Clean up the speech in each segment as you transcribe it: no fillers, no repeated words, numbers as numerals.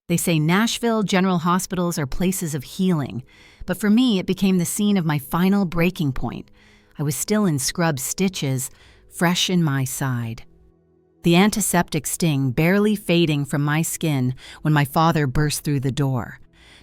They say Nashville General Hospitals are places of healing, but for me it became the scene of my final breaking point. I was still in scrub stitches, fresh in my side. The antiseptic sting barely fading from my skin when my father burst through the door.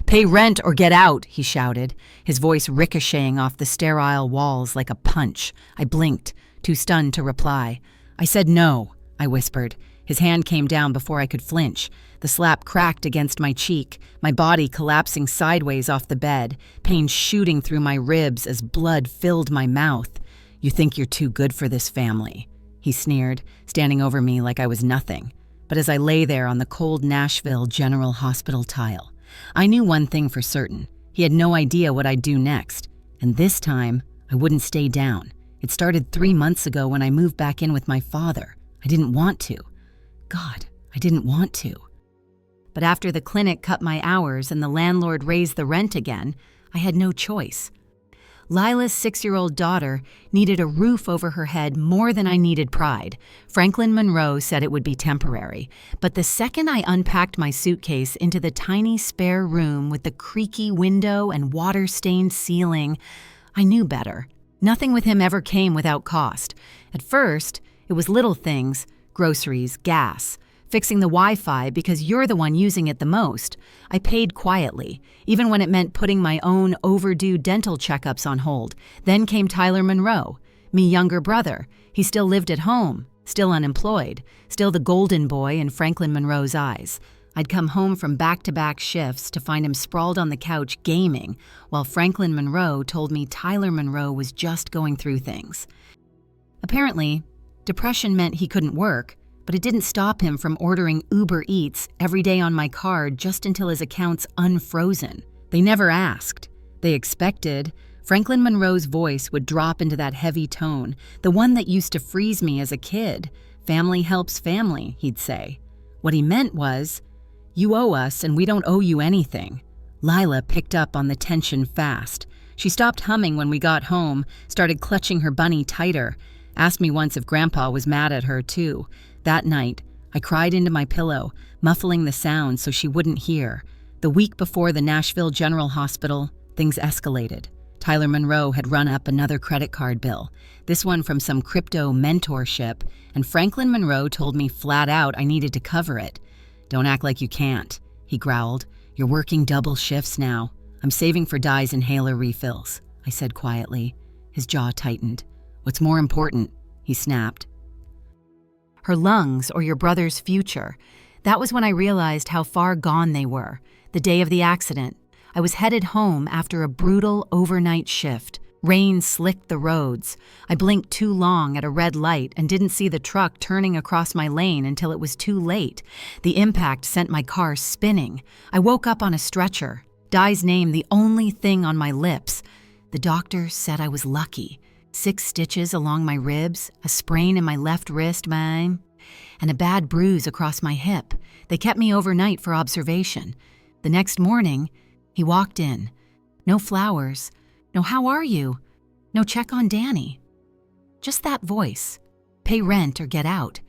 "Pay rent or get out," he shouted, his voice ricocheting off the sterile walls like a punch. I blinked, too stunned to reply. "I said no," I whispered. His hand came down before I could flinch. The slap cracked against my cheek, my body collapsing sideways off the bed, pain shooting through my ribs as blood filled my mouth. "You think you're too good for this family," he sneered, standing over me like I was nothing. But as I lay there on the cold Nashville General Hospital tile, I knew one thing for certain. He had no idea what I'd do next. And this time, I wouldn't stay down. It started 3 months ago when I moved back in with my father. I didn't want to. God, I didn't want to. But after the clinic cut my hours and the landlord raised the rent again, I had no choice. Lila's 6-year-old daughter needed a roof over her head more than I needed pride. Franklin Monroe said it would be temporary, but the second I unpacked my suitcase into the tiny spare room with the creaky window and water-stained ceiling, I knew better. Nothing with him ever came without cost. At first, it was little things, groceries, gas, fixing the Wi-Fi because you're the one using it the most. I paid quietly, even when it meant putting my own overdue dental checkups on hold. Then came Tyler Monroe, me younger brother. He still lived at home, still unemployed, still the golden boy in Franklin Monroe's eyes. I'd come home from back-to-back shifts to find him sprawled on the couch gaming, while Franklin Monroe told me Tyler Monroe was just going through things. Apparently, depression meant he couldn't work, but it didn't stop him from ordering Uber Eats every day on my card just until his account's unfrozen. They never asked. They expected. Franklin Monroe's voice would drop into that heavy tone, the one that used to freeze me as a kid. "Family helps family," he'd say. What he meant was, "You owe us and we don't owe you anything." Lila picked up on the tension fast. She stopped humming when we got home, started clutching her bunny tighter. Asked me once if Grandpa was mad at her, too. That night, I cried into my pillow, muffling the sound so she wouldn't hear. The week before the Nashville General Hospital, things escalated. Tyler Monroe had run up another credit card bill, this one from some crypto mentorship, and Franklin Monroe told me flat out I needed to cover it. "Don't act like you can't," he growled. "You're working double shifts now. I'm saving for Di's inhaler refills," I said quietly. His jaw tightened. "What's more important?" he snapped. Her lungs or your brother's future. That was when I realized how far gone they were. The day of the accident, I was headed home after a brutal overnight shift. Rain slicked the roads. I blinked too long at a red light and didn't see the truck turning across my lane until it was too late. The impact sent my car spinning. I woke up on a stretcher, Di's name the only thing on my lips. The doctor said I was lucky. 6 stitches along my ribs, a sprain in my left wrist, and a bad bruise across my hip. They kept me overnight for observation. The next morning, he walked in. No flowers, no "how are you?" No check on Danny. Just that voice, "pay rent or get out,"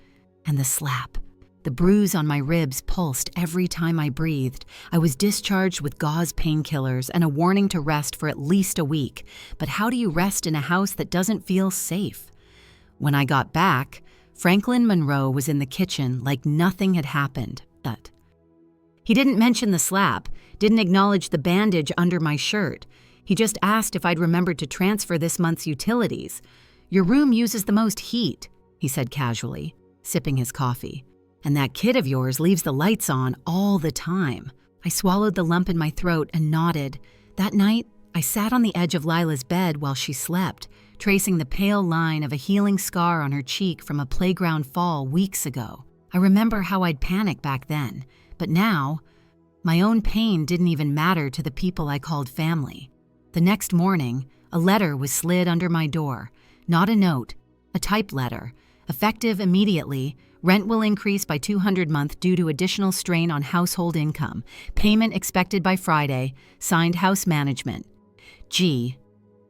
and the slap. The bruise on my ribs pulsed every time I breathed. I was discharged with gauze painkillers and a warning to rest for at least a week. But how do you rest in a house that doesn't feel safe? When I got back, Franklin Monroe was in the kitchen like nothing had happened. But he didn't mention the slap, didn't acknowledge the bandage under my shirt. He just asked if I'd remembered to transfer this month's utilities. "Your room uses the most heat," he said casually, sipping his coffee. "And that kid of yours leaves the lights on all the time." I swallowed the lump in my throat and nodded. That night, I sat on the edge of Lila's bed while she slept, tracing the pale line of a healing scar on her cheek from a playground fall weeks ago. I remember how I'd panic back then, but now, my own pain didn't even matter to the people I called family. The next morning, a letter was slid under my door. Not a note, a typed letter. Effective immediately, rent will increase by $200 a month due to additional strain on household income. Payment expected by Friday. Signed House Management. G.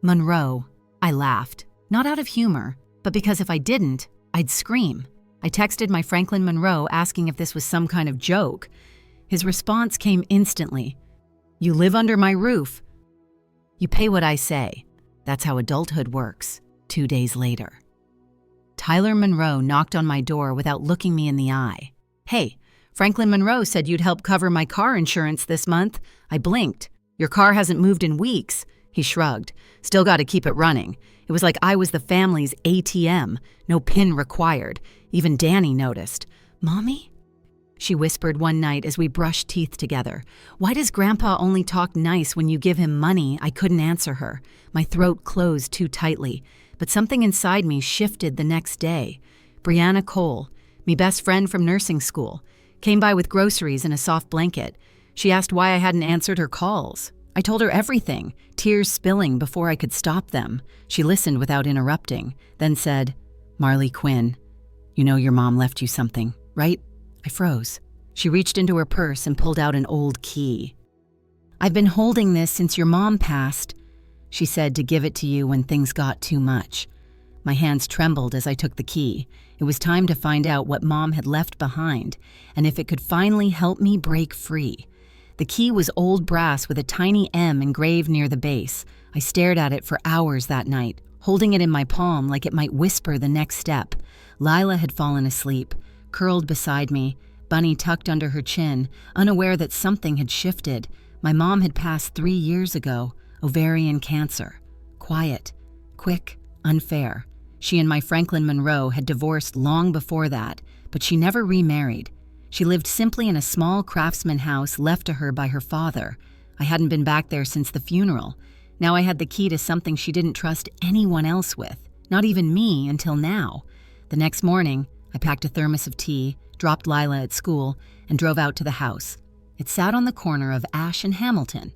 Monroe. I laughed, not out of humor, but because if I didn't, I'd scream. I texted my Franklin Monroe asking if this was some kind of joke. His response came instantly. "You live under my roof. You pay what I say." That's how adulthood works. 2 days later. Tyler Monroe knocked on my door without looking me in the eye. "Hey, Franklin Monroe said you'd help cover my car insurance this month." I blinked. "Your car hasn't moved in weeks." He shrugged. "Still got to keep it running." It was like I was the family's ATM. No PIN required. Even Danny noticed. "Mommy?" she whispered one night as we brushed teeth together. "Why does Grandpa only talk nice when you give him money?" I couldn't answer her. My throat closed too tightly. But something inside me shifted the next day. Brianna Cole, me best friend from nursing school, came by with groceries and a soft blanket. She asked why I hadn't answered her calls. I told her everything, tears spilling before I could stop them. She listened without interrupting, then said, "Marley Quinn, you know your mom left you something, right?" I froze. She reached into her purse and pulled out an old key. "I've been holding this since your mom passed," she said, "to give it to you when things got too much." My hands trembled as I took the key. It was time to find out what Mom had left behind, and if it could finally help me break free. The key was old brass with a tiny M engraved near the base. I stared at it for hours that night, holding it in my palm like it might whisper the next step. Lila had fallen asleep, curled beside me, Bunny tucked under her chin, unaware that something had shifted. My mom had passed 3 years ago, ovarian cancer. Quiet, quick, unfair. She and my Franklin Monroe had divorced long before that, but she never remarried. She lived simply in a small craftsman house left to her by her father. I hadn't been back there since the funeral. Now I had the key to something she didn't trust anyone else with, not even me until now. The next morning, I packed a thermos of tea, dropped Lila at school, and drove out to the house. It sat on the corner of Ash and Hamilton.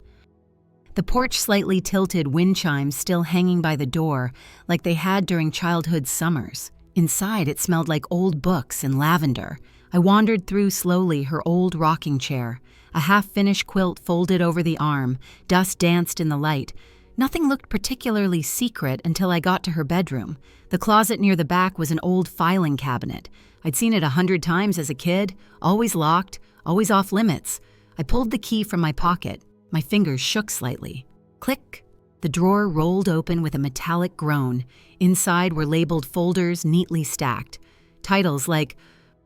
The porch slightly tilted wind chimes still hanging by the door like they had during childhood's summers. Inside, it smelled like old books and lavender. I wandered through slowly her old rocking chair, a half-finished quilt folded over the arm, dust danced in the light. Nothing looked particularly secret until I got to her bedroom. The closet near the back was an old filing cabinet. I'd seen it 100 times as a kid, always locked, always off limits. I pulled the key from my pocket. My fingers shook slightly. Click! The drawer rolled open with a metallic groan. Inside were labeled folders neatly stacked. Titles like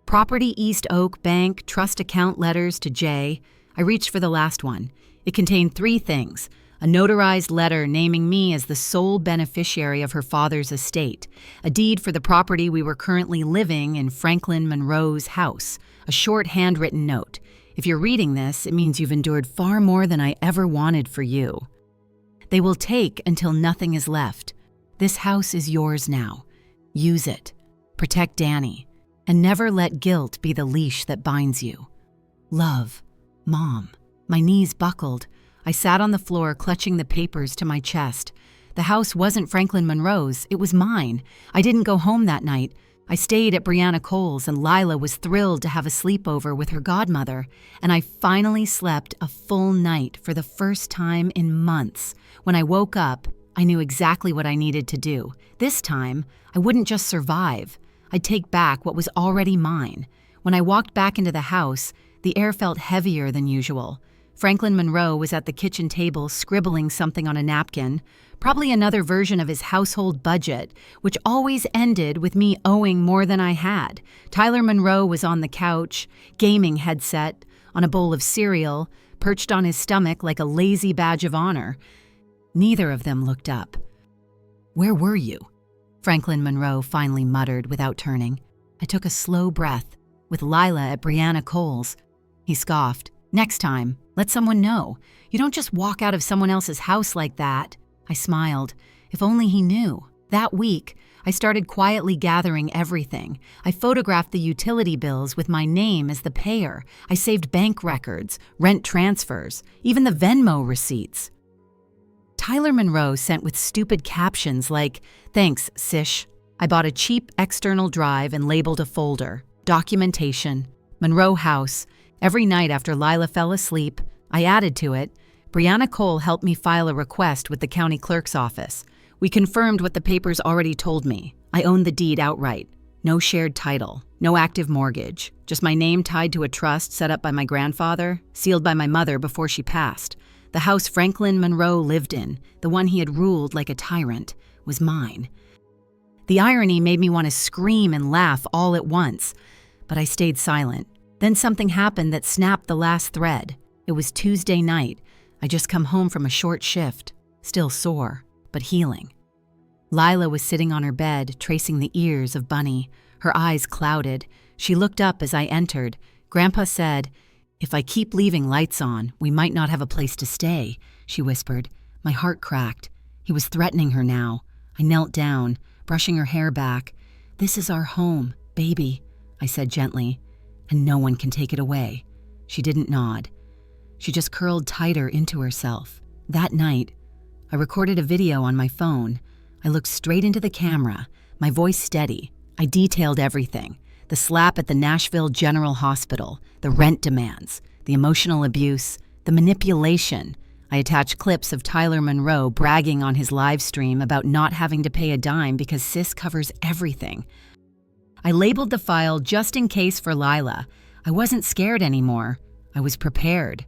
Property East Oak Bank Trust Account Letters to J. I reached for the last one. It contained 3 things. A notarized letter naming me as the sole beneficiary of her father's estate, a deed for the property we were currently living in Franklin Monroe's house, a short handwritten note. If you're reading this, it means you've endured far more than I ever wanted for you. They will take until nothing is left. This house is yours now. Use it. Protect Danny. And never let guilt be the leash that binds you. Love. Mom. My knees buckled. I sat on the floor clutching the papers to my chest. The house wasn't Franklin Monroe's, it was mine. I didn't go home that night. I stayed at Brianna Cole's, and Lila was thrilled to have a sleepover with her godmother. And I finally slept a full night for the first time in months. When I woke up, I knew exactly what I needed to do. This time, I wouldn't just survive. I'd take back what was already mine. When I walked back into the house, the air felt heavier than usual. Franklin Monroe was at the kitchen table scribbling something on a napkin, probably another version of his household budget, which always ended with me owing more than I had. Tyler Monroe was on the couch, gaming headset, on a bowl of cereal, perched on his stomach like a lazy badge of honor. Neither of them looked up. "Where were you?" Franklin Monroe finally muttered without turning. I took a slow breath. "With Lila at Brianna Cole's." He scoffed. "Next time, let someone know. You don't just walk out of someone else's house like that." I smiled. If only he knew. That week, I started quietly gathering everything. I photographed the utility bills with my name as the payer. I saved bank records, rent transfers, even the Venmo receipts. Tyler Monroe sent with stupid captions like, "Thanks, Sish." I bought a cheap external drive and labeled a folder. Documentation. Monroe House. Every night after Lila fell asleep, I added to it, Brianna Cole helped me file a request with the county clerk's office. We confirmed what the papers already told me. I owned the deed outright. No shared title, no active mortgage, just my name tied to a trust set up by my grandfather, sealed by my mother before she passed. The house Franklin Monroe lived in, the one he had ruled like a tyrant, was mine. The irony made me want to scream and laugh all at once, but I stayed silent. Then something happened that snapped the last thread. It was Tuesday night. I just come home from a short shift, still sore, but healing. Lila was sitting on her bed, tracing the ears of Bunny, her eyes clouded. She looked up as I entered. Grandpa said, "If I keep leaving lights on, we might not have a place to stay," she whispered. My heart cracked. He was threatening her now. I knelt down, brushing her hair back. "This is our home, baby," I said gently, "and no one can take it away." She didn't nod. She just curled tighter into herself. That night, I recorded a video on my phone. I looked straight into the camera, my voice steady. I detailed everything: the slap at the Nashville General Hospital, the rent demands, the emotional abuse, the manipulation. I attached clips of Tyler Monroe bragging on his live stream about not having to pay a dime because Sis covers everything. I labeled the file just in case for Lila. I wasn't scared anymore. I was prepared.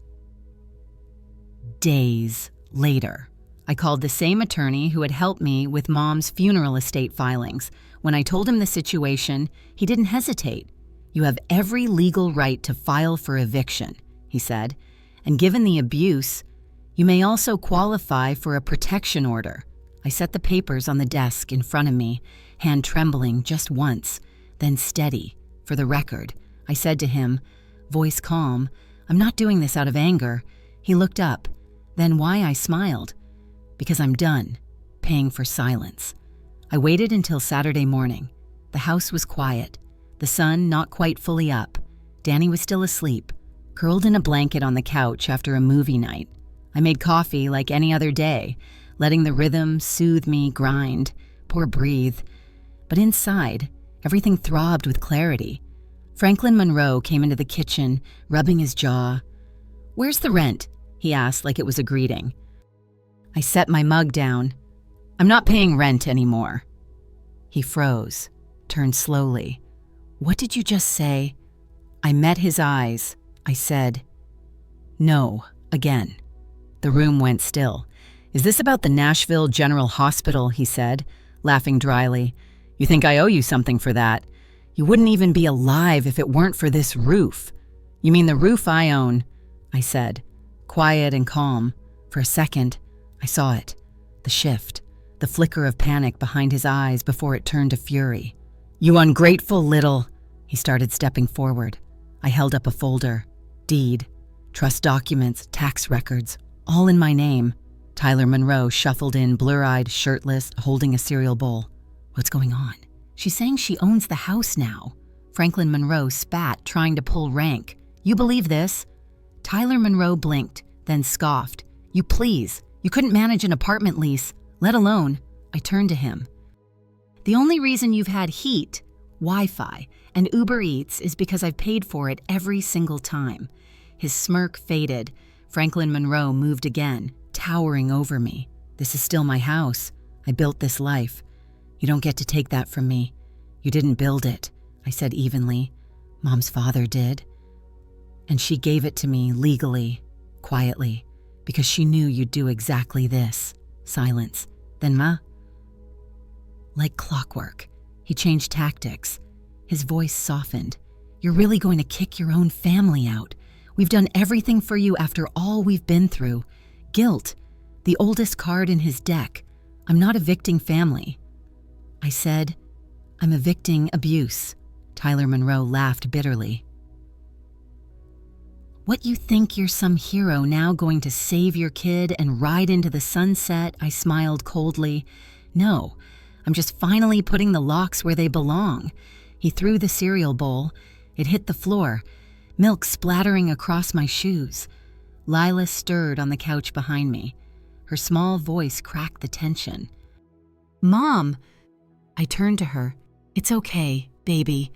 Days later, I called the same attorney who had helped me with Mom's funeral estate filings. When I told him the situation, he didn't hesitate. "You have every legal right to file for eviction," he said, "and given the abuse, you may also qualify for a protection order." I set the papers on the desk in front of me, hand trembling just once, then steady. For the record, I said to him, voice calm, "I'm not doing this out of anger." He looked up, then why I smiled. Because I'm done paying for silence. I waited until Saturday morning. The house was quiet, the sun not quite fully up. Danny was still asleep, curled in a blanket on the couch after a movie night. I made coffee like any other day, letting the rhythm soothe me, grind, poor breathe. But inside, everything throbbed with clarity. Franklin Monroe came into the kitchen, rubbing his jaw. "Where's the rent?" he asked like it was a greeting. I set my mug down. "I'm not paying rent anymore." He froze, turned slowly. "What did you just say?" I met his eyes. I said, "No," again. The room went still. "Is this about the Nashville General Hospital?" he said, laughing dryly. "You think I owe you something for that? You wouldn't even be alive if it weren't for this roof." "You mean the roof I own?" I said, quiet and calm. For a second, I saw it, the shift, the flicker of panic behind his eyes before it turned to fury. "You ungrateful little—" He started stepping forward. I held up a folder. Deed, trust documents, tax records, all in my name. Tyler Monroe shuffled in, blur-eyed, shirtless, holding a cereal bowl. "What's going on?" "She's saying she owns the house now." Franklin Monroe spat, trying to pull rank. "You believe this?" Tyler Monroe blinked, then scoffed. "You please. You couldn't manage an apartment lease, let alone—" I turned to him. "The only reason you've had heat, Wi-Fi, and Uber Eats is because I've paid for it every single time." His smirk faded. Franklin Monroe moved again, towering over me. "This is still my house. I built this life. You don't get to take that from me. You didn't build it," I said evenly. "Mom's father did. And she gave it to me legally, quietly, because she knew you'd do exactly this." Silence. Then Ma? Like clockwork, he changed tactics. His voice softened. "You're really going to kick your own family out? We've done everything for you after all we've been through. Guilt, the oldest card in his deck. I'm not evicting family." I said, "I'm evicting abuse." Tyler Monroe laughed bitterly. "What, you think you're some hero now going to save your kid and ride into the sunset?" I smiled coldly. "No, I'm just finally putting the locks where they belong." He threw the cereal bowl. It hit the floor, milk splattering across my shoes. Lila stirred on the couch behind me. Her small voice cracked the tension. "Mom!" I turned to her. "It's okay, baby."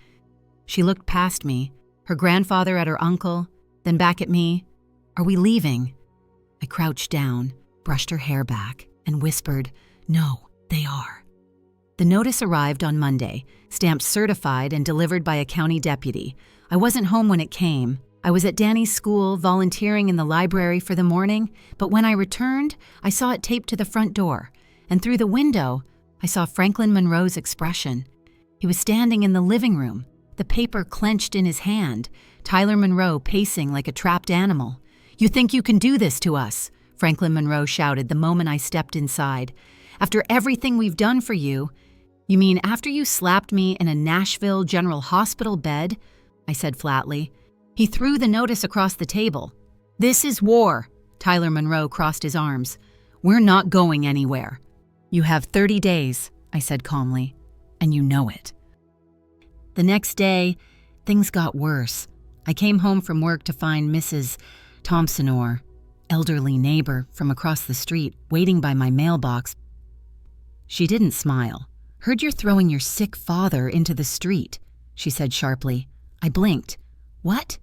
She looked past me, her grandfather at her uncle, then back at me. "Are we leaving?" I crouched down, brushed her hair back, and whispered, "No, they are." The notice arrived on Monday, stamped certified and delivered by a county deputy. I wasn't home when it came. I was at Danny's school volunteering in the library for the morning, but when I returned, I saw it taped to the front door. And through the window, I saw Franklin Monroe's expression. He was standing in the living room, the paper clenched in his hand, Tyler Monroe pacing like a trapped animal. "You think you can do this to us?" Franklin Monroe shouted the moment I stepped inside. "After everything we've done for you." "You mean after you slapped me in a Nashville General Hospital bed?" I said flatly. He threw the notice across the table. "This is war." Tyler Monroe crossed his arms. "We're not going anywhere." "You have 30 days, I said calmly, "and you know it." The next day, things got worse. I came home from work to find Mrs. Thompsonor, elderly neighbor from across the street, waiting by my mailbox. She didn't smile. "Heard you're throwing your sick father into the street," she said sharply. I blinked. "What?"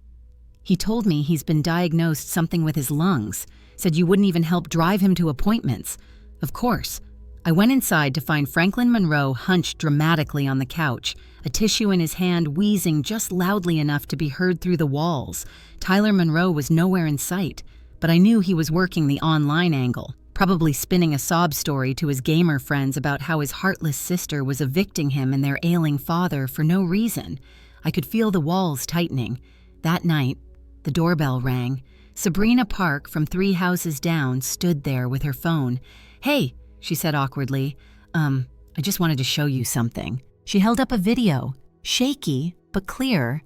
"He told me he's been diagnosed something with his lungs, said you wouldn't even help drive him to appointments." Of course. I went inside to find Franklin Monroe hunched dramatically on the couch, a tissue in his hand wheezing just loudly enough to be heard through the walls. Tyler Monroe was nowhere in sight, but I knew he was working the online angle, probably spinning a sob story to his gamer friends about how his heartless sister was evicting him and their ailing father for no reason. I could feel the walls tightening. That night, the doorbell rang. Sabrina Park from 3 houses down stood there with her phone. "Hey," she said awkwardly, I just wanted to show you something." She held up a video, shaky but clear.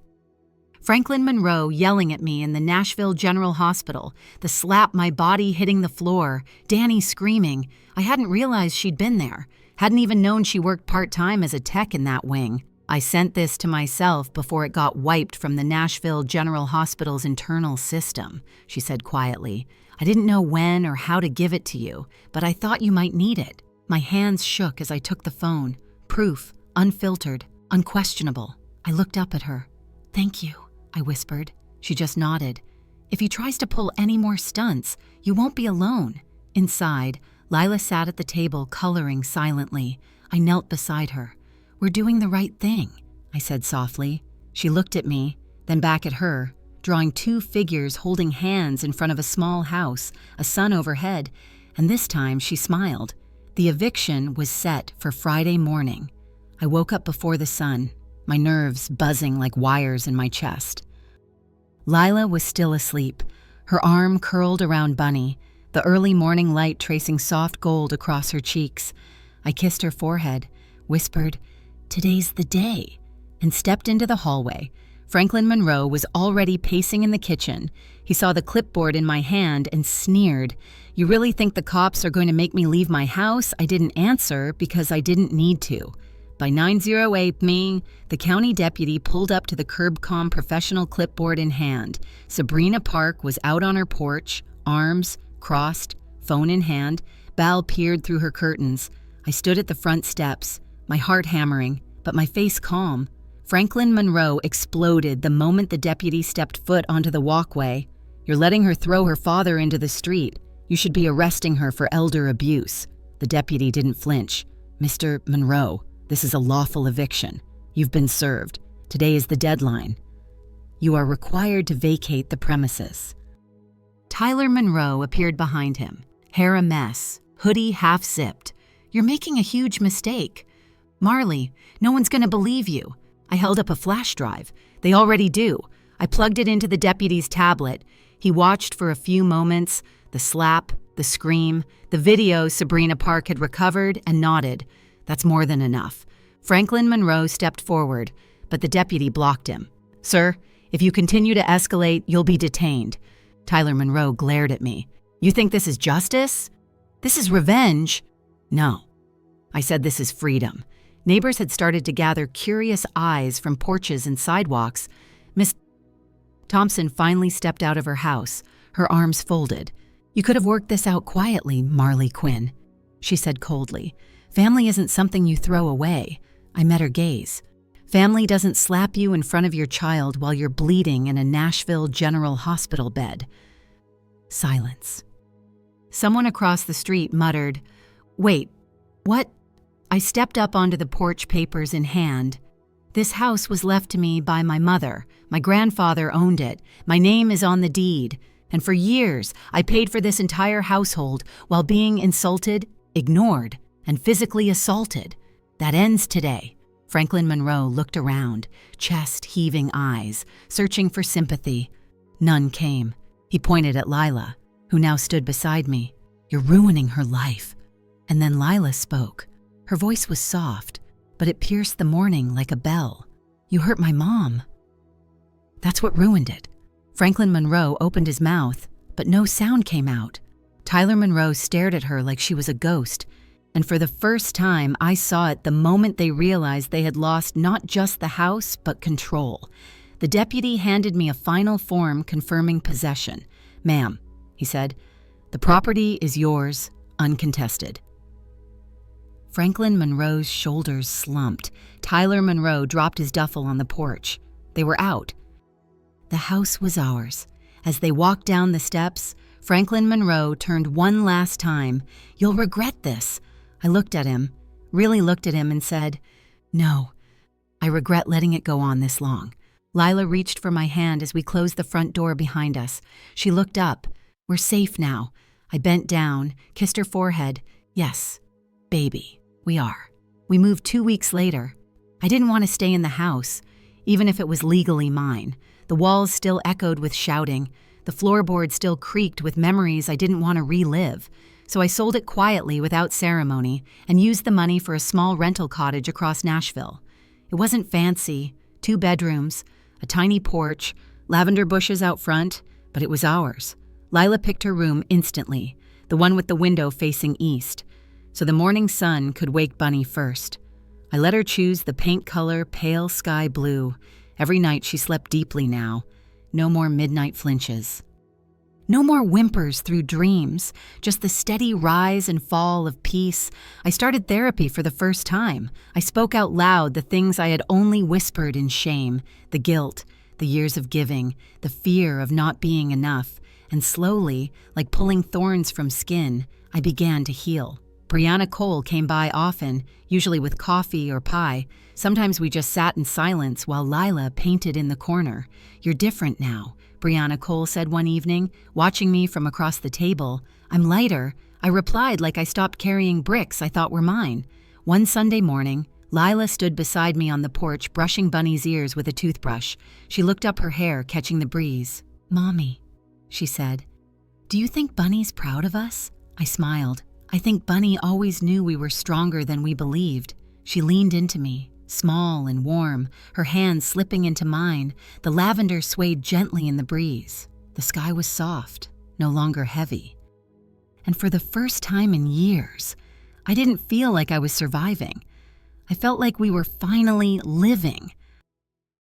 Franklin Monroe yelling at me in the Nashville General Hospital, the slap my body hitting the floor, Danny screaming. I hadn't realized she'd been there, hadn't even known she worked part-time as a tech in that wing. "I sent this to myself before it got wiped from the Nashville General Hospital's internal system," she said quietly. "I didn't know when or how to give it to you, but I thought you might need it." My hands shook as I took the phone. Proof, unfiltered, unquestionable. I looked up at her. "Thank you," I whispered. She just nodded. "If he tries to pull any more stunts, you won't be alone." Inside, Lila sat at the table coloring silently. I knelt beside her. "We're doing the right thing," I said softly. She looked at me, then back at her, drawing 2 figures holding hands in front of a small house, a sun overhead, and this time she smiled. The eviction was set for Friday morning. I woke up before the sun, my nerves buzzing like wires in my chest. Lila was still asleep, her arm curled around Bunny, the early morning light tracing soft gold across her cheeks. I kissed her forehead, whispered, "Today's the day," and stepped into the hallway. Franklin Monroe was already pacing in the kitchen. He saw the clipboard in my hand and sneered. "You really think the cops are going to make me leave my house?" I didn't answer because I didn't need to. By 9:08 p.m., the county deputy pulled up to the CurbCom professional clipboard in hand. Sabrina Park was out on her porch, arms crossed, phone in hand. Bal peered through her curtains. I stood at the front steps, my heart hammering, but my face calm. Franklin Monroe exploded the moment the deputy stepped foot onto the walkway. "You're letting her throw her father into the street. You should be arresting her for elder abuse." The deputy didn't flinch. "Mr. Monroe, this is a lawful eviction. You've been served. Today is the deadline. You are required to vacate the premises." Tyler Monroe appeared behind him, hair a mess, hoodie half-zipped. "You're making a huge mistake. Marley, no one's going to believe you." I held up a flash drive. "They already do." I plugged it into the deputy's tablet. He watched for a few moments, the slap, the scream, the video Sabrina Park had recovered, and nodded. "That's more than enough." Franklin Monroe stepped forward, but the deputy blocked him. "Sir, if you continue to escalate, you'll be detained." Tyler Monroe glared at me. "You think this is justice? This is revenge." "No." I said, "This is freedom." Neighbors had started to gather curious eyes from porches and sidewalks. Miss Thompson finally stepped out of her house, her arms folded. "You could have worked this out quietly, Marley Quinn," she said coldly. "Family isn't something you throw away." I met her gaze. "Family doesn't slap you in front of your child while you're bleeding in a Nashville General Hospital bed." Silence. Someone across the street muttered, "Wait, what?" I stepped up onto the porch, papers in hand. This house was left to me by my mother. My grandfather owned it. My name is on the deed. And for years, I paid for this entire household while being insulted, ignored, and physically assaulted. That ends today. Franklin Monroe looked around, chest-heaving eyes, searching for sympathy. None came. He pointed at Lila, who now stood beside me. "You're ruining her life." And then Lila spoke. Her voice was soft, but it pierced the morning like a bell. "You hurt my mom." That's what ruined it. Franklin Monroe opened his mouth, but no sound came out. Tyler Monroe stared at her like she was a ghost, and for the first time I saw it the moment they realized they had lost not just the house, but control. The deputy handed me a final form confirming possession. "Ma'am," he said, "the property is yours, uncontested." Franklin Monroe's shoulders slumped. Tyler Monroe dropped his duffel on the porch. They were out. The house was ours. As they walked down the steps, Franklin Monroe turned one last time. "You'll regret this." I looked at him, really looked at him, and said, "No, I regret letting it go on this long." Lila reached for my hand as we closed the front door behind us. She looked up. "We're safe now." I bent down, kissed her forehead. "Yes, baby, we are." We moved 2 weeks later. I didn't want to stay in the house, even if it was legally mine. The walls still echoed with shouting. The floorboard still creaked with memories I didn't want to relive. So I sold it quietly without ceremony and used the money for a small rental cottage across Nashville. It wasn't fancy, 2 bedrooms, a tiny porch, lavender bushes out front, but it was ours. Lila picked her room instantly, the one with the window facing east, so the morning sun could wake Bunny first. I let her choose the paint color pale sky blue. Every night she slept deeply now. No more midnight flinches. No more whimpers through dreams, just the steady rise and fall of peace. I started therapy for the first time. I spoke out loud the things I had only whispered in shame, the guilt, the years of giving, the fear of not being enough. And slowly, like pulling thorns from skin, I began to heal. Brianna Cole came by often, usually with coffee or pie. Sometimes we just sat in silence while Lila painted in the corner. "You're different now," Brianna Cole said one evening, watching me from across the table. "I'm lighter," I replied like I stopped carrying bricks I thought were mine. One Sunday morning, Lila stood beside me on the porch brushing Bunny's ears with a toothbrush. She looked up her hair, catching the breeze. "Mommy," she said, "do you think Bunny's proud of us?" I smiled. "I think Bunny always knew we were stronger than we believed." She leaned into me, small and warm, her hands slipping into mine. The lavender swayed gently in the breeze. The sky was soft, no longer heavy. And for the first time in years, I didn't feel like I was surviving. I felt like we were finally living.